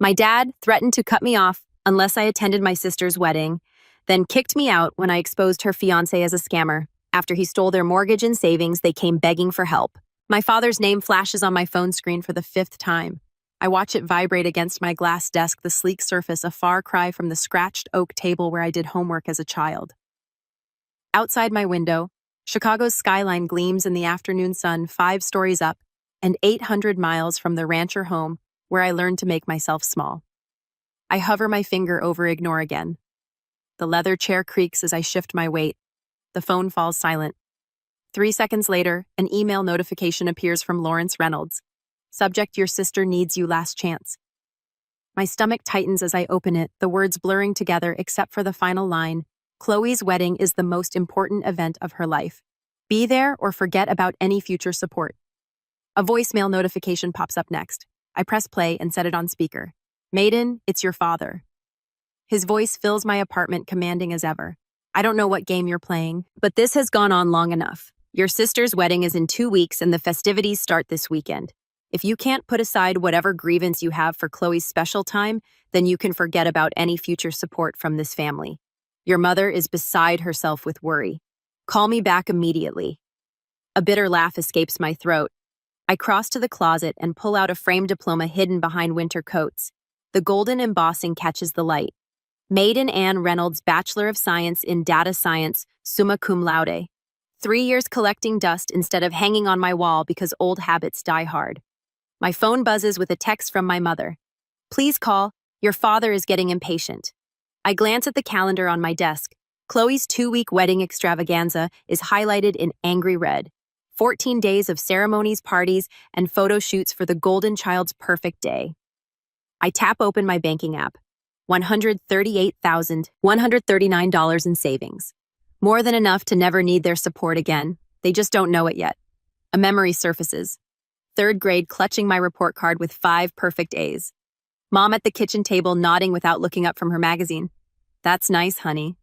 My dad threatened to cut me off unless I attended my sister's wedding, then kicked me out when I exposed her fiancé as a scammer. After he stole their mortgage and savings, they came begging for help. My father's name flashes on my phone screen for the 5th time. I watch it vibrate against my glass desk, the sleek surface a far cry from the scratched oak table where I did homework as a child. Outside my window, Chicago's skyline gleams in the afternoon sun 5 stories up and 800 miles from the rancher home where I learned to make myself small. I hover my finger over ignore again. The leather chair creaks as I shift my weight. The phone falls silent. 3 seconds later, an email notification appears from Lawrence Reynolds. Subject: your sister needs you, last chance. My stomach tightens as I open it, the words blurring together except for the final line: Chloe's wedding is the most important event of her life. Be there or forget about any future support. A voicemail notification pops up next. I press play and set it on speaker. Maiden, it's your father. His voice fills my apartment, commanding as ever. I don't know what game you're playing, but this has gone on long enough. Your sister's wedding is in 2 weeks and the festivities start this weekend. If you can't put aside whatever grievance you have for Chloe's special time, then you can forget about any future support from this family. Your mother is beside herself with worry. Call me back immediately. A bitter laugh escapes my throat. I cross to the closet and pull out a framed diploma hidden behind winter coats. The golden embossing catches the light. Maiden Ann Reynolds, Bachelor of Science in Data Science, summa cum laude. 3 years collecting dust instead of hanging on my wall because old habits die hard. My phone buzzes with a text from my mother. Please call. Your father is getting impatient. I glance at the calendar on my desk. Chloe's 2-week wedding extravaganza is highlighted in angry red. 14 days of ceremonies, parties, and photo shoots for the golden child's perfect day. I tap open my banking app. $138,139 in savings. More than enough to never need their support again. They just don't know it yet. A memory surfaces. 3rd grade clutching my report card with 5 perfect A's. Mom at the kitchen table nodding without looking up from her magazine. That's nice, honey.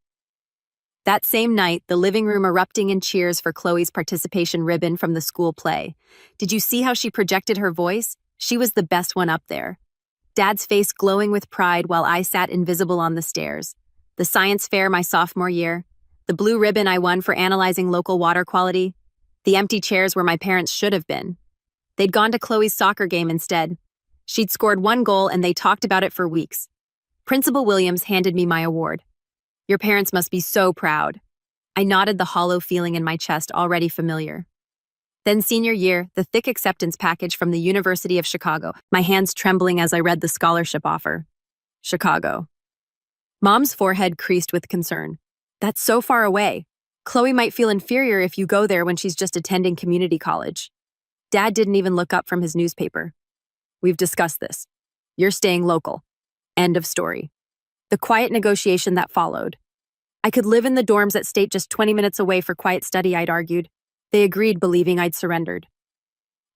That same night, the living room erupting in cheers for Chloe's participation ribbon from the school play. Did you see how she projected her voice? She was the best one up there. Dad's face glowing with pride while I sat invisible on the stairs. The science fair my sophomore year. The blue ribbon I won for analyzing local water quality. The empty chairs where my parents should have been. They'd gone to Chloe's soccer game instead. She'd scored 1 goal and they talked about it for weeks. Principal Williams handed me my award. Your parents must be so proud. I nodded, the hollow feeling in my chest already familiar. Then senior year, the thick acceptance package from the University of Chicago, my hands trembling as I read the scholarship offer. Chicago. Mom's forehead creased with concern. That's so far away. Chloe might feel inferior if you go there when she's just attending community college. Dad didn't even look up from his newspaper. We've discussed this. You're staying local. End of story. The quiet negotiation that followed. I could live in the dorms at State just 20 minutes away for quiet study, I'd argued. They agreed, believing I'd surrendered.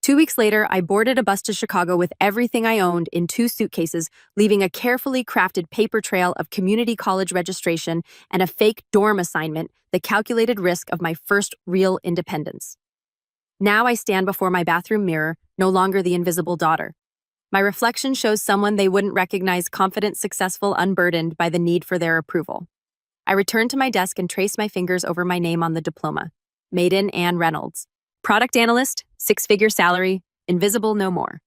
2 weeks later, I boarded a bus to Chicago with everything I owned in 2 suitcases, leaving a carefully crafted paper trail of community college registration and a fake dorm assignment, the calculated risk of my first real independence. Now I stand before my bathroom mirror, no longer the invisible daughter. My reflection shows someone they wouldn't recognize, confident, successful, unburdened by the need for their approval. I return to my desk and trace my fingers over my name on the diploma. Maiden Ann Reynolds. Product analyst, 6-figure salary, invisible no more.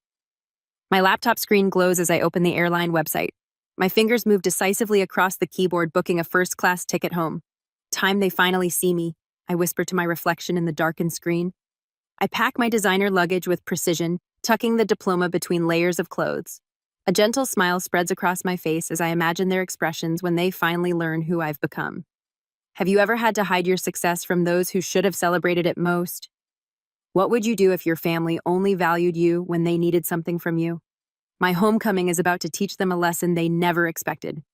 My laptop screen glows as I open the airline website. My fingers move decisively across the keyboard, booking a first-class ticket home. Time they finally see me, I whisper to my reflection in the darkened screen. I pack my designer luggage with precision, tucking the diploma between layers of clothes. A gentle smile spreads across my face as I imagine their expressions when they finally learn who I've become. Have you ever had to hide your success from those who should have celebrated it most? What would you do if your family only valued you when they needed something from you? My homecoming is about to teach them a lesson they never expected.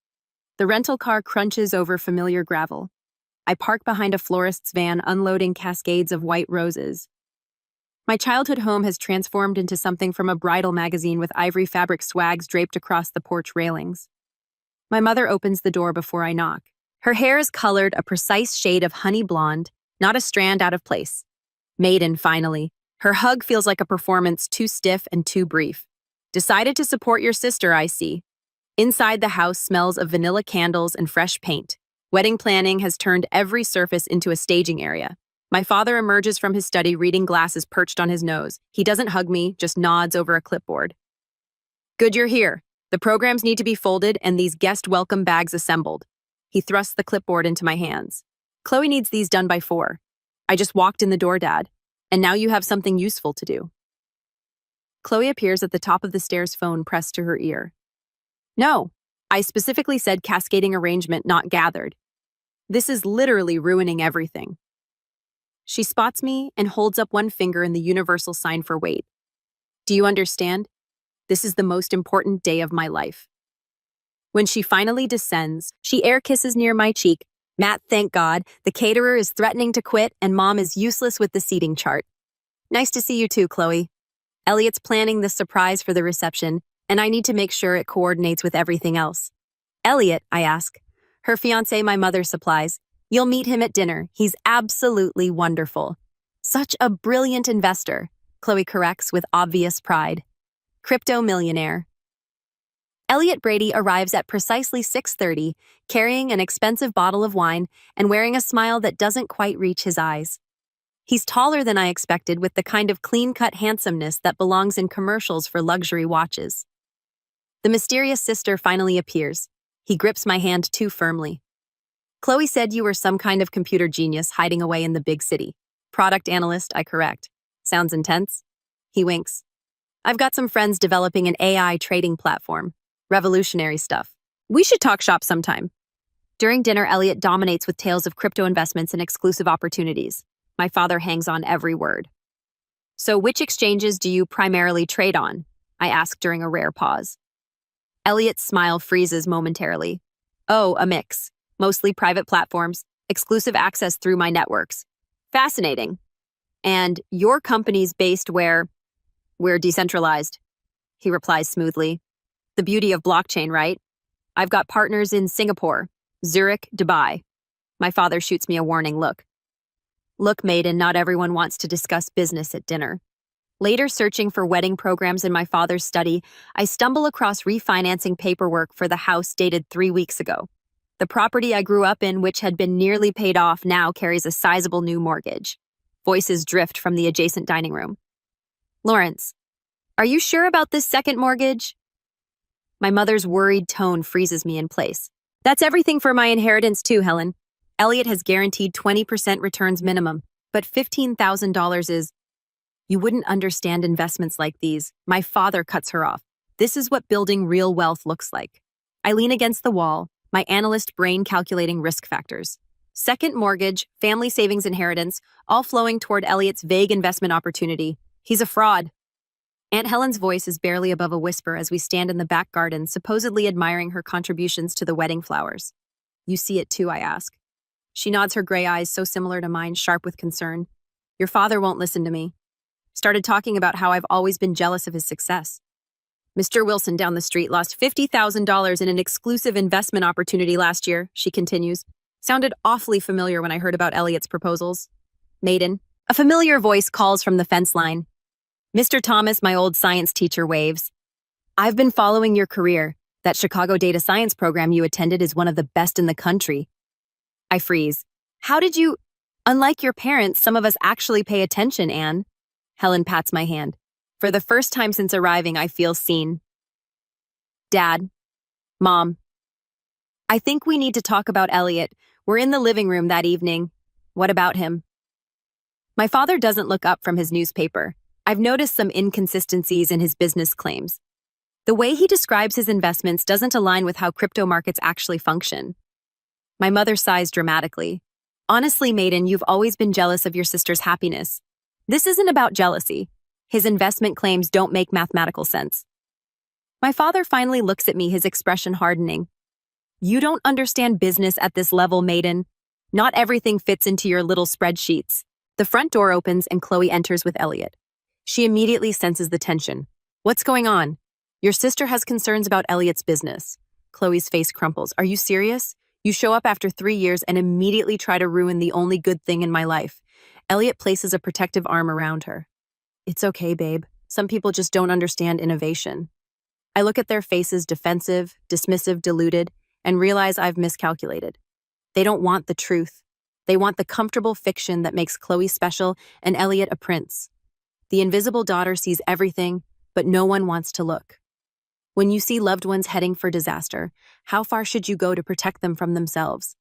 The rental car crunches over familiar gravel. I park behind a florist's van, unloading cascades of white roses. My childhood home has transformed into something from a bridal magazine with ivory fabric swags draped across the porch railings. My mother opens the door before I knock. Her hair is colored a precise shade of honey blonde, not a strand out of place. Maiden, finally. Her hug feels like a performance too stiff and too brief. Decided to support your sister, I see. Inside, the house smells of vanilla candles and fresh paint. Wedding planning has turned every surface into a staging area. My father emerges from his study, reading glasses perched on his nose. He doesn't hug me, just nods over a clipboard. Good, you're here. The programs need to be folded and these guest welcome bags assembled. He thrusts the clipboard into my hands. Chloe needs these done by 4. I just walked in the door, Dad. And now you have something useful to do. Chloe appears at the top of the stairs, phone pressed to her ear. No, I specifically said cascading arrangement, not gathered. This is literally ruining everything. She spots me and holds up one finger in the universal sign for wait. Do you understand? This is the most important day of my life. When she finally descends, she air kisses near my cheek. Matt, thank God, the caterer is threatening to quit and Mom is useless with the seating chart. Nice to see you too, Chloe. Elliot's planning the surprise for the reception, and I need to make sure it coordinates with everything else. Elliot, I ask. Her fiancé my mother supplies. You'll meet him at dinner. He's absolutely wonderful. Such a brilliant investor, Chloe corrects with obvious pride. Crypto millionaire. Elliot Brady arrives at precisely 6:30, carrying an expensive bottle of wine and wearing a smile that doesn't quite reach his eyes. He's taller than I expected, with the kind of clean-cut handsomeness that belongs in commercials for luxury watches. The mysterious sister finally appears. He grips my hand too firmly. Chloe said you were some kind of computer genius hiding away in the big city. Product analyst, I correct. Sounds intense? He winks. I've got some friends developing an AI trading platform. Revolutionary stuff. We should talk shop sometime. During dinner, Elliot dominates with tales of crypto investments and exclusive opportunities. My father hangs on every word. So which exchanges do you primarily trade on? I ask during a rare pause. Elliot's smile freezes momentarily. Oh, a mix. Mostly private platforms, exclusive access through my networks. Fascinating. And your company's based where? We're decentralized. He replies smoothly. The beauty of blockchain, right? I've got partners in Singapore, Zurich, Dubai. My father shoots me a warning look. Look, maiden, not everyone wants to discuss business at dinner. Later, searching for wedding programs in my father's study, I stumble across refinancing paperwork for the house dated 3 weeks ago. The property I grew up in, which had been nearly paid off, now carries a sizable new mortgage. Voices drift from the adjacent dining room. Lawrence, are you sure about this second mortgage? My mother's worried tone freezes me in place. That's everything for my inheritance too, Helen. Elliot has guaranteed 20% returns minimum, but $15,000 is... You wouldn't understand investments like these. My father cuts her off. This is what building real wealth looks like. I lean against the wall, my analyst brain calculating risk factors. Second mortgage, family savings, inheritance, all flowing toward Elliot's vague investment opportunity. He's a fraud. Aunt Helen's voice is barely above a whisper as we stand in the back garden, supposedly admiring her contributions to the wedding flowers. You see it too, I ask. She nods, her gray eyes so similar to mine, sharp with concern. Your father won't listen to me. Started talking about how I've always been jealous of his success. Mr. Wilson down the street lost $50,000 in an exclusive investment opportunity last year, she continues. Sounded awfully familiar when I heard about Elliot's proposals. Maiden. A familiar voice calls from the fence line. Mr. Thomas, my old science teacher, waves. I've been following your career. That Chicago data science program you attended is one of the best in the country. I freeze. How did you... Unlike your parents, some of us actually pay attention, Anne. Helen pats my hand. For the first time since arriving, I feel seen. Dad. Mom. I think we need to talk about Elliot. We're in the living room that evening. What about him? My father doesn't look up from his newspaper. I've noticed some inconsistencies in his business claims. The way he describes his investments doesn't align with how crypto markets actually function. My mother sighs dramatically. Honestly, maiden, you've always been jealous of your sister's happiness. This isn't about jealousy. His investment claims don't make mathematical sense. My father finally looks at me, his expression hardening. You don't understand business at this level, maiden. Not everything fits into your little spreadsheets. The front door opens and Chloe enters with Elliot. She immediately senses the tension. What's going on? Your sister has concerns about Elliot's business. Chloe's face crumples. Are you serious? You show up after 3 years and immediately try to ruin the only good thing in my life. Elliot places a protective arm around her. It's okay, babe. Some people just don't understand innovation. I look at their faces defensive, dismissive, deluded, and realize I've miscalculated. They don't want the truth. They want the comfortable fiction that makes Chloe special and Elliot a prince. The invisible daughter sees everything, but no one wants to look. When you see loved ones heading for disaster, how far should you go to protect them from themselves?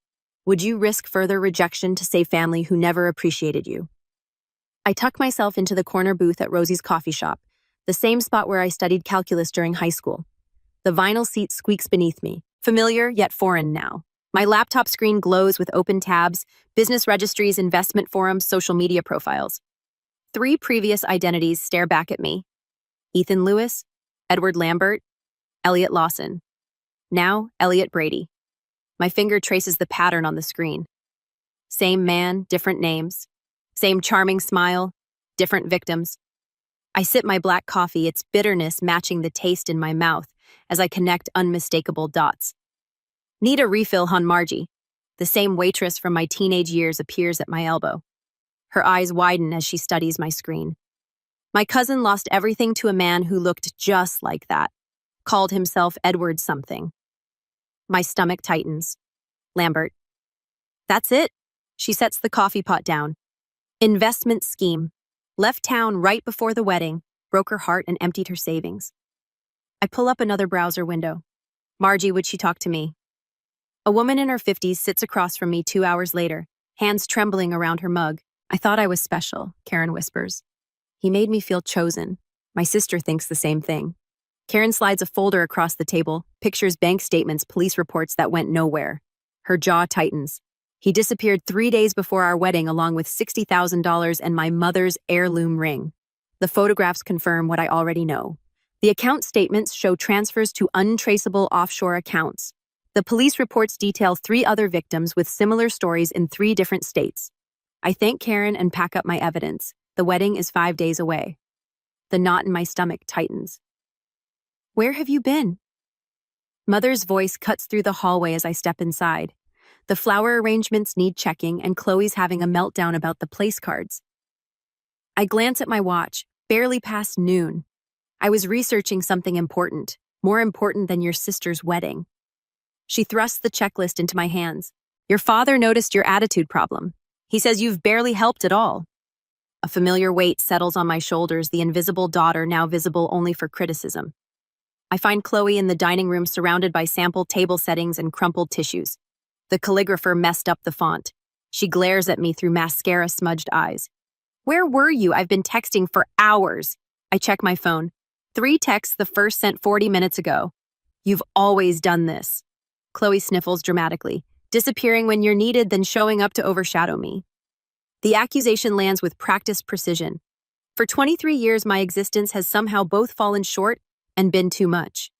Would you risk further rejection to save family who never appreciated you? I tuck myself into the corner booth at Rosie's coffee shop, the same spot where I studied calculus during high school. The vinyl seat squeaks beneath me, familiar yet foreign now. My laptop screen glows with open tabs, business registries, investment forums, social media profiles. 3 previous identities stare back at me. Ethan Lewis, Edward Lambert, Elliot Lawson. Now, Elliot Brady. My finger traces the pattern on the screen. Same man, different names. Same charming smile, different victims. I sip my black coffee, its bitterness matching the taste in my mouth as I connect unmistakable dots. Need a refill, hun Margie. The same waitress from my teenage years appears at my elbow. Her eyes widen as she studies my screen. My cousin lost everything to a man who looked just like that, called himself Edward something. My stomach tightens. Lambert. That's it. She sets the coffee pot down. Investment scheme. Left town right before the wedding, broke her heart and emptied her savings. I pull up another browser window. Margie, would she talk to me? A woman in her 50s sits across from me 2 hours later, hands trembling around her mug. I thought I was special, Karen whispers. He made me feel chosen. My sister thinks the same thing. Karen slides a folder across the table, pictures bank statements, police reports that went nowhere. Her jaw tightens. He disappeared 3 days before our wedding along with $60,000 and my mother's heirloom ring. The photographs confirm what I already know. The account statements show transfers to untraceable offshore accounts. The police reports detail 3 other victims with similar stories in 3 different states. I thank Karen and pack up my evidence. The wedding is 5 days away. The knot in my stomach tightens. Where have you been? Mother's voice cuts through the hallway as I step inside. The flower arrangements need checking, and Chloe's having a meltdown about the place cards. I glance at my watch, barely past noon. I was researching something important, more important than your sister's wedding. She thrusts the checklist into my hands. Your father noticed your attitude problem. He says you've barely helped at all. A familiar weight settles on my shoulders, the invisible daughter now visible only for criticism. I find Chloe in the dining room surrounded by sample table settings and crumpled tissues. The calligrapher messed up the font. She glares at me through mascara-smudged eyes. Where were you? I've been texting for hours. I check my phone. 3 texts, the first sent 40 minutes ago. You've always done this. Chloe sniffles dramatically, disappearing when you're needed, then showing up to overshadow me. The accusation lands with practiced precision. For 23 years, my existence has somehow both fallen short and been too much.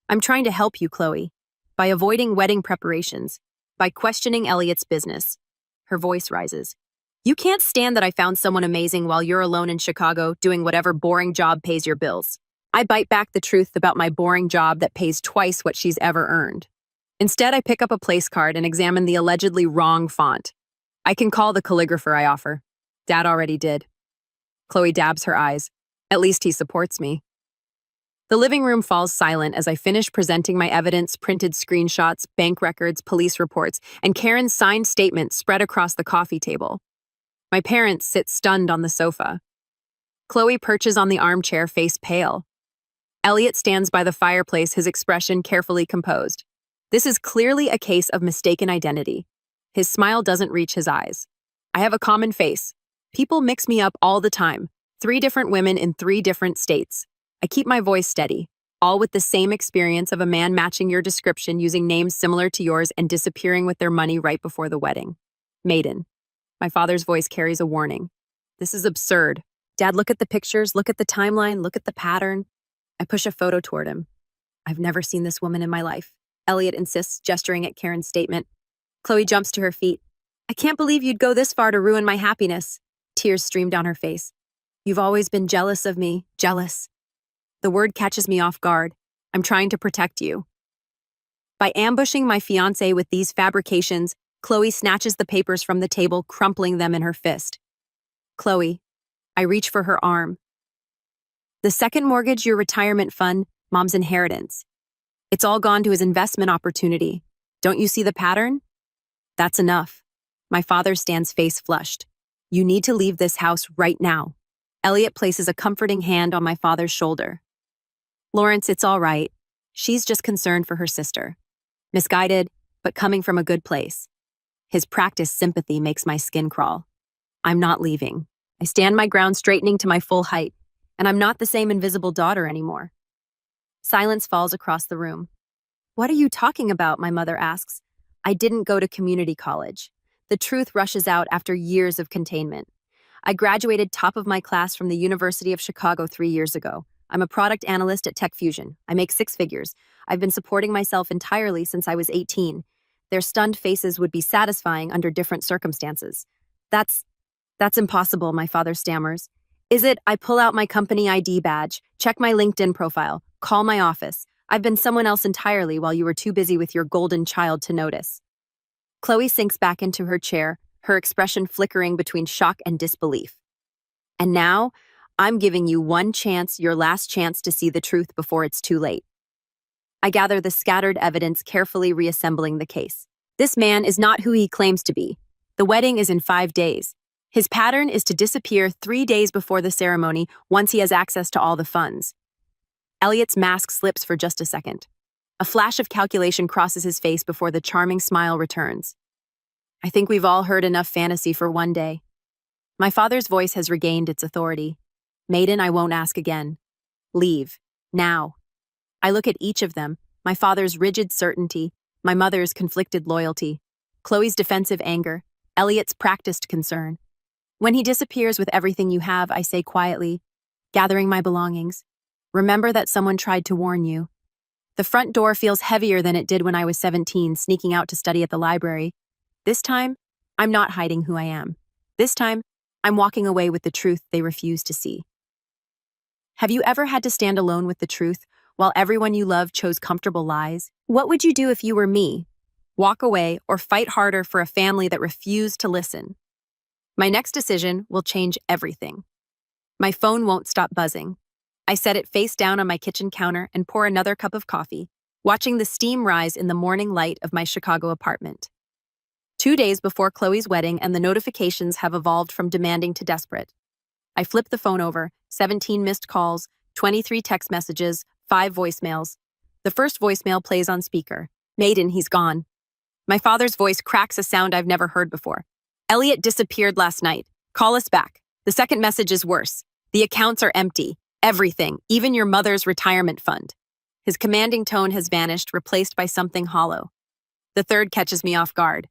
I'm trying to help you, Chloe, by avoiding wedding preparations, by questioning Elliot's business. Her voice rises. You can't stand that I found someone amazing while you're alone in Chicago doing whatever boring job pays your bills. I bite back the truth about my boring job that pays twice what she's ever earned. Instead, I pick up a place card and examine the allegedly wrong font. I can call the calligrapher I offer. Dad already did. Chloe dabs her eyes. At least he supports me. The living room falls silent as I finish presenting my evidence, printed screenshots, bank records, police reports, and Karen's signed statement spread across the coffee table. My parents sit stunned on the sofa. Chloe perches on the armchair, face pale. Elliot stands by the fireplace, his expression carefully composed. This is clearly a case of mistaken identity. His smile doesn't reach his eyes. I have a common face. People mix me up all the time. 3 different women in 3 different states. I keep my voice steady, all with the same experience of a man matching your description using names similar to yours and disappearing with their money right before the wedding. Maiden. My father's voice carries a warning. This is absurd. Dad, look at the pictures, look at the timeline, look at the pattern. I push a photo toward him. I've never seen this woman in my life. Elliot insists, gesturing at Karen's statement. Chloe jumps to her feet. I can't believe you'd go this far to ruin my happiness. Tears stream down her face. You've always been jealous of me, jealous. The word catches me off guard. I'm trying to protect you. By ambushing my fiancé with these fabrications, Chloe snatches the papers from the table, crumpling them in her fist. Chloe, I reach for her arm. The second mortgage, your retirement fund, Mom's inheritance. It's all gone to his investment opportunity. Don't you see the pattern? That's enough. My father stands face flushed. You need to leave this house right now. Elliot places a comforting hand on my father's shoulder. Lawrence, it's all right. She's just concerned for her sister. Misguided, but coming from a good place. His practiced sympathy makes my skin crawl. I'm not leaving. I stand my ground, straightening to my full height, and I'm not the same invisible daughter anymore. Silence falls across the room. What are you talking about? My mother asks. I didn't go to community college. The truth rushes out after years of containment. I graduated top of my class from the University of Chicago 3 years ago. I'm a product analyst at Tech Fusion. I make 6 figures. I've been supporting myself entirely since I was 18. Their stunned faces would be satisfying under different circumstances. That's impossible, my father stammers. Is it? I pull out my company ID badge, check my LinkedIn profile, call my office. I've been someone else entirely while you were too busy with your golden child to notice. Chloe sinks back into her chair, her expression flickering between shock and disbelief. And now, I'm giving you one chance, your last chance to see the truth before it's too late. I gather the scattered evidence, carefully reassembling the case. This man is not who he claims to be. The wedding is in 5 days. His pattern is to disappear 3 days before the ceremony once he has access to all the funds. Elliot's mask slips for just a second. A flash of calculation crosses his face before the charming smile returns. I think we've all heard enough fantasy for one day. My father's voice has regained its authority. Maiden, I won't ask again. Leave. Now. I look at each of them, my father's rigid certainty, my mother's conflicted loyalty, Chloe's defensive anger, Elliot's practiced concern. When he disappears with everything you have, I say quietly, gathering my belongings, remember that someone tried to warn you. The front door feels heavier than it did when I was 17, sneaking out to study at the library. This time, I'm not hiding who I am. This time, I'm walking away with the truth they refuse to see. Have you ever had to stand alone with the truth while everyone you love chose comfortable lies? What would you do if you were me? Walk away or fight harder for a family that refused to listen? My next decision will change everything. My phone won't stop buzzing. I set it face down on my kitchen counter and pour another cup of coffee, watching the steam rise in the morning light of my Chicago apartment. 2 days before Chloe's wedding, and the notifications have evolved from demanding to desperate. I flip the phone over, 17 missed calls, 23 text messages, 5 voicemails. The first voicemail plays on speaker. Maiden, he's gone. My father's voice cracks a sound I've never heard before. Elliot disappeared last night. Call us back. The second message is worse. The accounts are empty. Everything, even your mother's retirement fund. His commanding tone has vanished, replaced by something hollow. The third catches me off guard.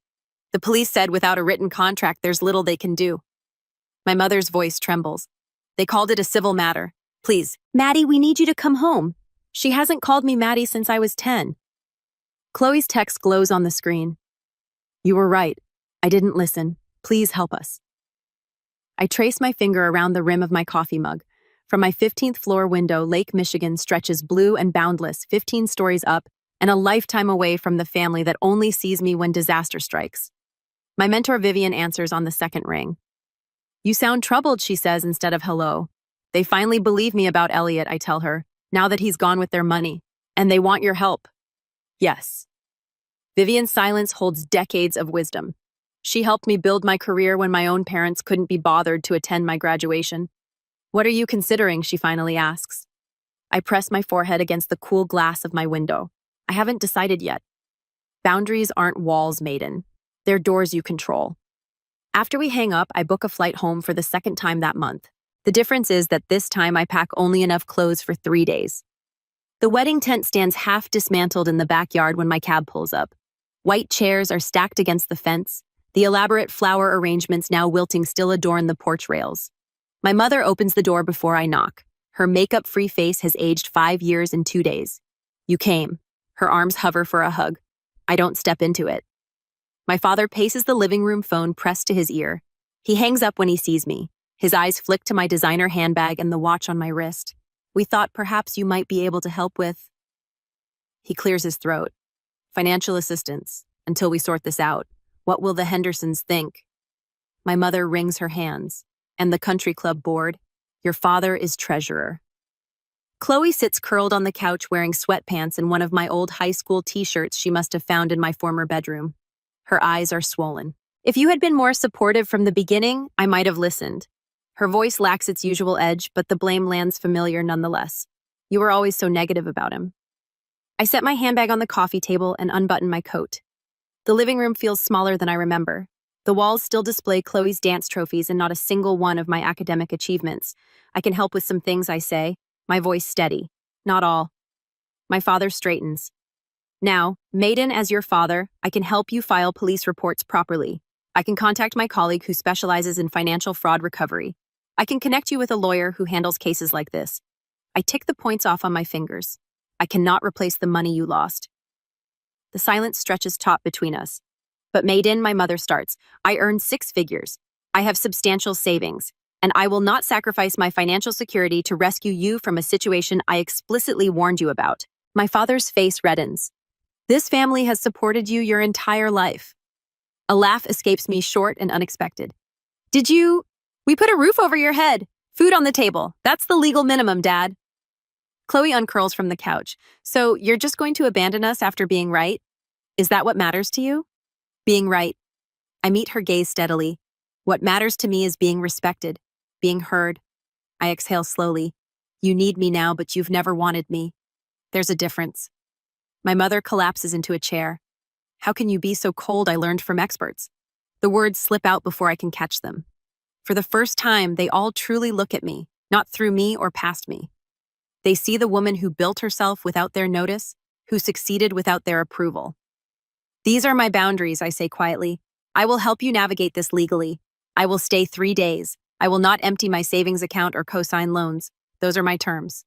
The police said without a written contract, there's little they can do. My mother's voice trembles. They called it a civil matter. Please, Maddie, we need you to come home. She hasn't called me Maddie since I was 10. Chloe's text glows on the screen. You were right. I didn't listen. Please help us. I trace my finger around the rim of my coffee mug. From my 15th floor window, Lake Michigan stretches blue and boundless, 15 stories up, and a lifetime away from the family that only sees me when disaster strikes. My mentor Vivian answers on the second ring. You sound troubled, she says instead of hello. They finally believe me about Elliot, I tell her, now that he's gone with their money. And they want your help. Yes. Vivian's silence holds decades of wisdom. She helped me build my career when my own parents couldn't be bothered to attend my graduation. What are you considering? She finally asks. I press my forehead against the cool glass of my window. I haven't decided yet. Boundaries aren't walls, Maiden. They're doors you control. After we hang up, I book a flight home for the second time that month. The difference is that this time I pack only enough clothes for 3 days. The wedding tent stands half dismantled in the backyard when my cab pulls up. White chairs are stacked against the fence. The elaborate flower arrangements, now wilting, still adorn the porch rails. My mother opens the door before I knock. Her makeup-free face has aged 5 years and 2 days. You came. Her arms hover for a hug. I don't step into it. My father paces the living room, phone pressed to his ear. He hangs up when he sees me. His eyes flick to my designer handbag and the watch on my wrist. We thought perhaps you might be able to help with... He clears his throat. Financial assistance, until we sort this out. What will the Hendersons think? My mother wrings her hands. And the country club board? Your father is treasurer. Chloe sits curled on the couch wearing sweatpants and one of my old high school t-shirts she must have found in my former bedroom. Her eyes are swollen. If you had been more supportive from the beginning, I might have listened. Her voice lacks its usual edge, but the blame lands familiar nonetheless. You were always so negative about him. I set my handbag on the coffee table and unbutton my coat. The living room feels smaller than I remember. The walls still display Chloe's dance trophies and not a single one of my academic achievements. I can help with some things, I say, my voice steady. Not all. My father straightens. Now, Maiden, as your father, I can help you file police reports properly. I can contact my colleague who specializes in financial fraud recovery. I can connect you with a lawyer who handles cases like this. I tick the points off on my fingers. I cannot replace the money you lost. The silence stretches taut between us. But Maiden, my mother starts. I earn 6 figures. I have substantial savings, and I will not sacrifice my financial security to rescue you from a situation I explicitly warned you about. My father's face reddens. This family has supported you your entire life. A laugh escapes me, short and unexpected. We put a roof over your head. Food on the table. That's the legal minimum, Dad. Chloe uncurls from the couch. So you're just going to abandon us after being right? Is that what matters to you? Being right. I meet her gaze steadily. What matters to me is being respected, being heard. I exhale slowly. You need me now, but you've never wanted me. There's a difference. My mother collapses into a chair. How can you be so cold? I learned from experts. The words slip out before I can catch them. For the first time, they all truly look at me, not through me or past me. They see the woman who built herself without their notice, who succeeded without their approval. These are my boundaries, I say quietly. I will help you navigate this legally. I will stay 3 days. I will not empty my savings account or co-sign loans. Those are my terms.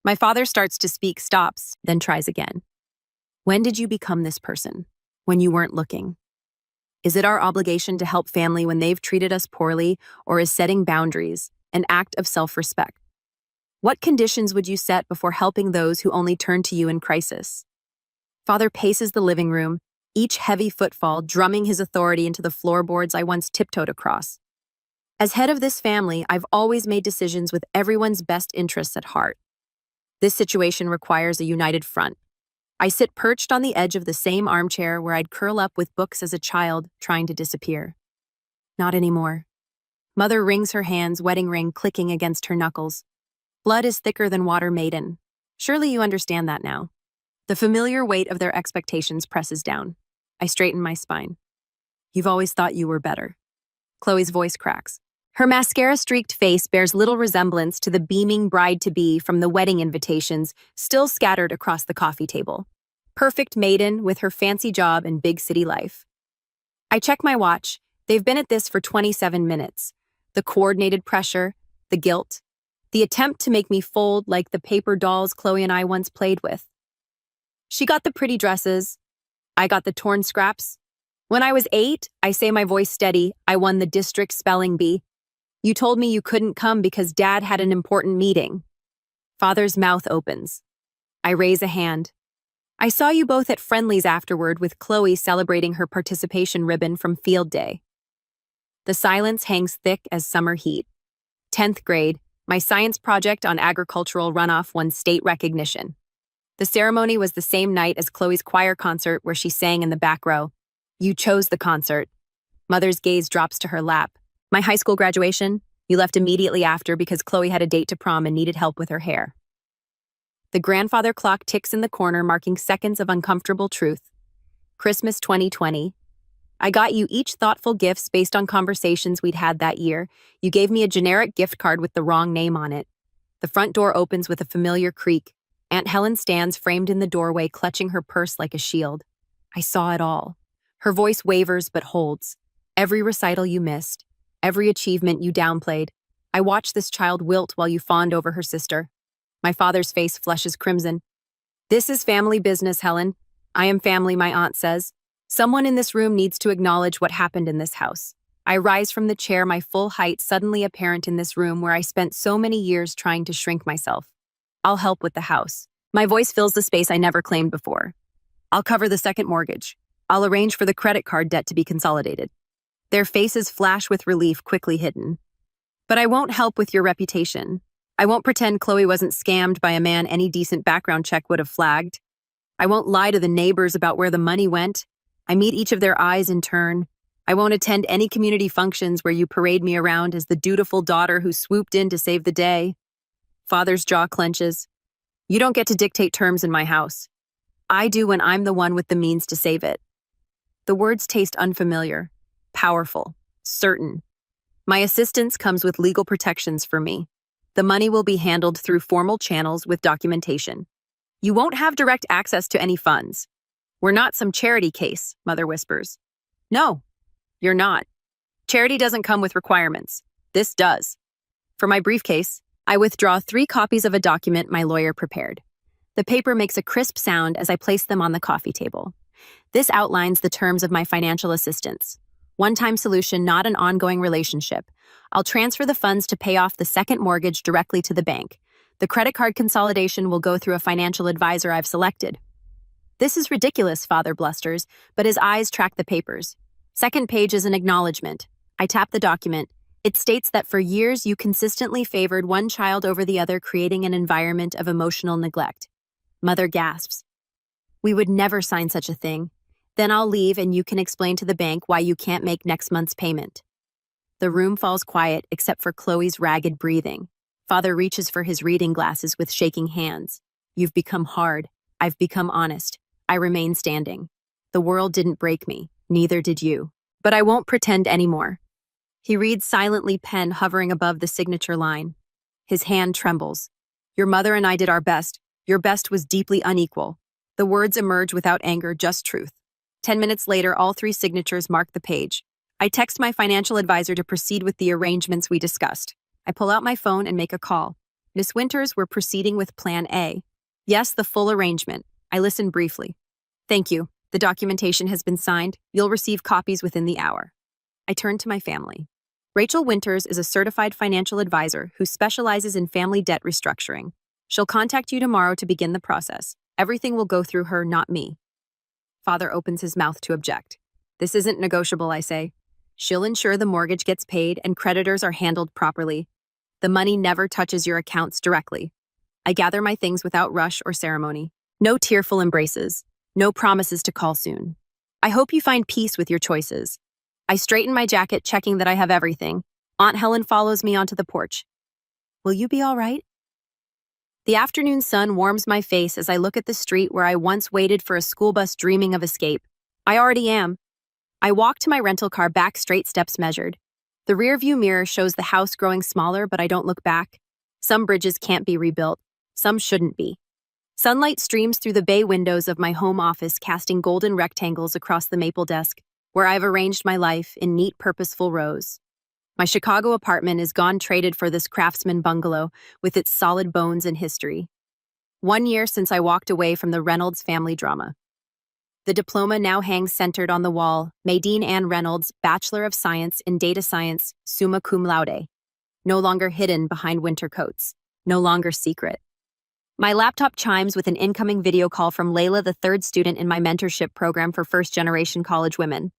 My father starts to speak, stops, then tries again. When did you become this person? When you weren't looking? Is it our obligation to help family when they've treated us poorly, or is setting boundaries an act of self-respect? What conditions would you set before helping those who only turn to you in crisis? Father paces the living room, each heavy footfall drumming his authority into the floorboards I once tiptoed across. As head of this family, I've always made decisions with everyone's best interests at heart. This situation requires a united front. I sit perched on the edge of the same armchair where I'd curl up with books as a child, trying to disappear. Not anymore. Mother wrings her hands, wedding ring clicking against her knuckles. Blood is thicker than water, Maiden. Surely you understand that now. The familiar weight of their expectations presses down. I straighten my spine. You've always thought you were better. Chloe's voice cracks. Her mascara-streaked face bears little resemblance to the beaming bride-to-be from the wedding invitations still scattered across the coffee table. Perfect Maiden with her fancy job and big city life. I check my watch. They've been at this for 27 minutes. The coordinated pressure, the guilt, the attempt to make me fold like the paper dolls Chloe and I once played with. She got the pretty dresses. I got the torn scraps. When I was 8, I say, my voice steady, I won the district spelling bee. You told me you couldn't come because Dad had an important meeting. Father's mouth opens. I raise a hand. I saw you both at Friendly's afterward with Chloe celebrating her participation ribbon from field day. The silence hangs thick as summer heat. 10th grade, my science project on agricultural runoff won state recognition. The ceremony was the same night as Chloe's choir concert where she sang in the back row. You chose the concert. Mother's gaze drops to her lap. My high school graduation? You left immediately after because Chloe had a date to prom and needed help with her hair. The grandfather clock ticks in the corner, marking seconds of uncomfortable truth. Christmas 2020. I got you each thoughtful gifts based on conversations we'd had that year. You gave me a generic gift card with the wrong name on it. The front door opens with a familiar creak. Aunt Helen stands framed in the doorway, clutching her purse like a shield. I saw it all. Her voice wavers but holds. Every recital you missed, every achievement you downplayed. I watched this child wilt while you fawned over her sister. My father's face flushes crimson. This is family business, Helen. I am family, my aunt says. Someone in this room needs to acknowledge what happened in this house. I rise from the chair, my full height suddenly apparent in this room where I spent so many years trying to shrink myself. I'll help with the house. My voice fills the space I never claimed before. I'll cover the second mortgage. I'll arrange for the credit card debt to be consolidated. Their faces flash with relief, quickly hidden. But I won't help with your reputation. I won't pretend Chloe wasn't scammed by a man any decent background check would have flagged. I won't lie to the neighbors about where the money went. I meet each of their eyes in turn. I won't attend any community functions where you parade me around as the dutiful daughter who swooped in to save the day. Father's jaw clenches. You don't get to dictate terms in my house. I do when I'm the one with the means to save it. The words taste unfamiliar, powerful, certain. My assistance comes with legal protections for me. The money will be handled through formal channels with documentation. You won't have direct access to any funds. We're not some charity case, Mother whispers. No, you're not. Charity doesn't come with requirements. This does. For my briefcase, I withdraw 3 copies of a document my lawyer prepared. The paper makes a crisp sound as I place them on the coffee table. This outlines the terms of my financial assistance. One-time solution, not an ongoing relationship. I'll transfer the funds to pay off the second mortgage directly to the bank. The credit card consolidation will go through a financial advisor I've selected. This is ridiculous, Father blusters, but his eyes track the papers. Second page is an acknowledgement. I tap the document. It states that for years you consistently favored one child over the other, creating an environment of emotional neglect. Mother gasps. We would never sign such a thing. Then I'll leave and you can explain to the bank why you can't make next month's payment. The room falls quiet except for Chloe's ragged breathing. Father reaches for his reading glasses with shaking hands. You've become hard. I've become honest. I remain standing. The world didn't break me. Neither did you. But I won't pretend anymore. He reads silently, pen hovering above the signature line. His hand trembles. Your mother and I did our best. Your best was deeply unequal. The words emerge without anger, just truth. 10 minutes later, all 3 signatures mark the page. I text my financial advisor to proceed with the arrangements we discussed. I pull out my phone and make a call. Miss Winters, we're proceeding with Plan A. Yes, the full arrangement. I listen briefly. Thank you. The documentation has been signed. You'll receive copies within the hour. I turn to my family. Rachel Winters is a certified financial advisor who specializes in family debt restructuring. She'll contact you tomorrow to begin the process. Everything will go through her, not me. Father opens his mouth to object. This isn't negotiable, I say. She'll ensure the mortgage gets paid and creditors are handled properly. The money never touches your accounts directly. I gather my things without rush or ceremony. No tearful embraces. No promises to call soon. I hope you find peace with your choices. I straighten my jacket, checking that I have everything. Aunt Helen follows me onto the porch. Will you be all right? The afternoon sun warms my face as I look at the street where I once waited for a school bus dreaming of escape. I already am. I walk to my rental car, back straight steps measured. The rearview mirror shows the house growing smaller, but I don't look back. Some bridges can't be rebuilt. Some shouldn't be. Sunlight streams through the bay windows of my home office, casting golden rectangles across the maple desk, where I've arranged my life in neat, purposeful rows. My Chicago apartment is gone, traded for this craftsman bungalow with its solid bones and history. 1 year since I walked away from the Reynolds family drama. The diploma now hangs centered on the wall. Maydeen Ann Reynolds, Bachelor of Science in Data Science, summa cum laude. No longer hidden behind winter coats. No longer secret. My laptop chimes with an incoming video call from Layla, the 3rd student in my mentorship program for first-generation college women.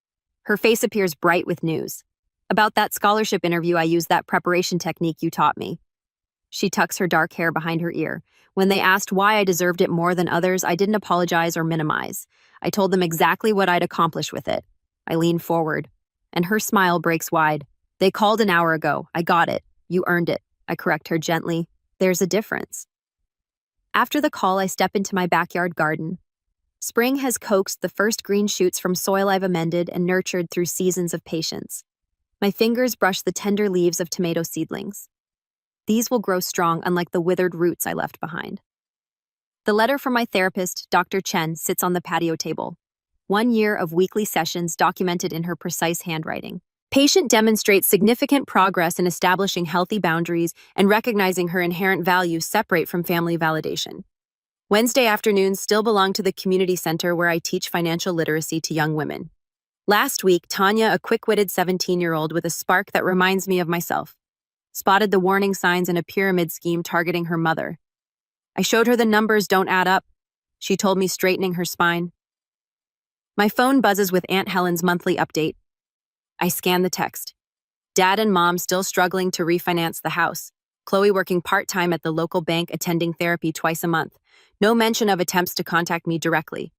Her face appears bright with news. About that scholarship interview, I used that preparation technique you taught me. She tucks her dark hair behind her ear. When they asked why I deserved it more than others, I didn't apologize or minimize. I told them exactly what I'd accomplish with it. I lean forward, and her smile breaks wide. They called an hour ago. I got it. You earned it. I correct her gently. There's a difference. After the call, I step into my backyard garden. Spring has coaxed the first green shoots from soil I've amended and nurtured through seasons of patience. My fingers brush the tender leaves of tomato seedlings. These will grow strong, unlike the withered roots I left behind. The letter from my therapist, Dr. Chen, sits on the patio table. 1 year of weekly sessions documented in her precise handwriting. Patient demonstrates significant progress in establishing healthy boundaries and recognizing her inherent values separate from family validation. Wednesday afternoons still belong to the community center where I teach financial literacy to young women. Last week, Tanya, a quick-witted 17-year-old with a spark that reminds me of myself, spotted the warning signs in a pyramid scheme targeting her mother. I showed her the numbers don't add up, she told me, straightening her spine. My phone buzzes with Aunt Helen's monthly update. I scan the text. Dad and Mom still struggling to refinance the house. Chloe working part-time at the local bank, attending therapy twice a month. No mention of attempts to contact me directly.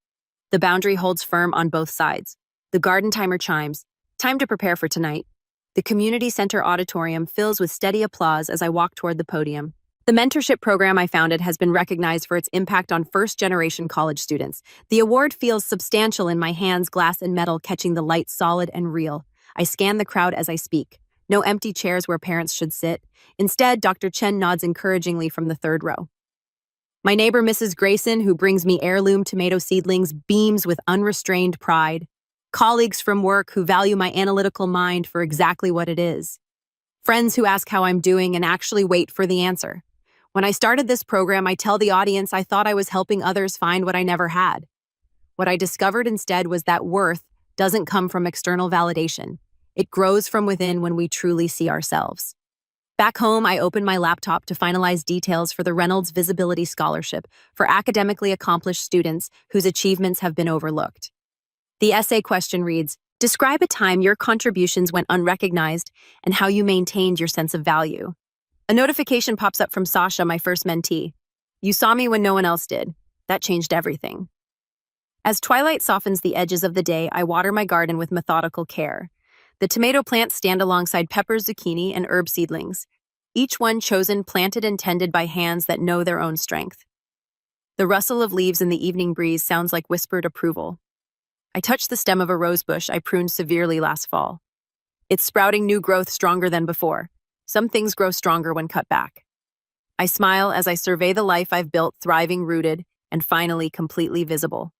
The boundary holds firm on both sides. The garden timer chimes. Time to prepare for tonight. The community center auditorium fills with steady applause as I walk toward the podium. The mentorship program I founded has been recognized for its impact on first-generation college students. The award feels substantial in my hands, glass and metal catching the light solid and real. I scan the crowd as I speak. No empty chairs where parents should sit. Instead, Dr. Chen nods encouragingly from the third row. My neighbor, Mrs. Grayson, who brings me heirloom tomato seedlings, beams with unrestrained pride. Colleagues from work who value my analytical mind for exactly what it is. Friends who ask how I'm doing and actually wait for the answer. When I started this program, I tell the audience I thought I was helping others find what I never had. What I discovered instead was that worth doesn't come from external validation. It grows from within when we truly see ourselves. Back home, I open my laptop to finalize details for the Reynolds Visibility Scholarship for academically accomplished students whose achievements have been overlooked. The essay question reads, describe a time your contributions went unrecognized and how you maintained your sense of value. A notification pops up from Sasha, my first mentee. You saw me when no one else did. That changed everything. As twilight softens the edges of the day, I water my garden with methodical care. The tomato plants stand alongside peppers, zucchini, and herb seedlings, each one chosen, planted, and tended by hands that know their own strength. The rustle of leaves in the evening breeze sounds like whispered approval. I touch the stem of a rose bush I pruned severely last fall. It's sprouting new growth stronger than before. Some things grow stronger when cut back. I smile as I survey the life I've built, thriving, rooted, and finally completely visible.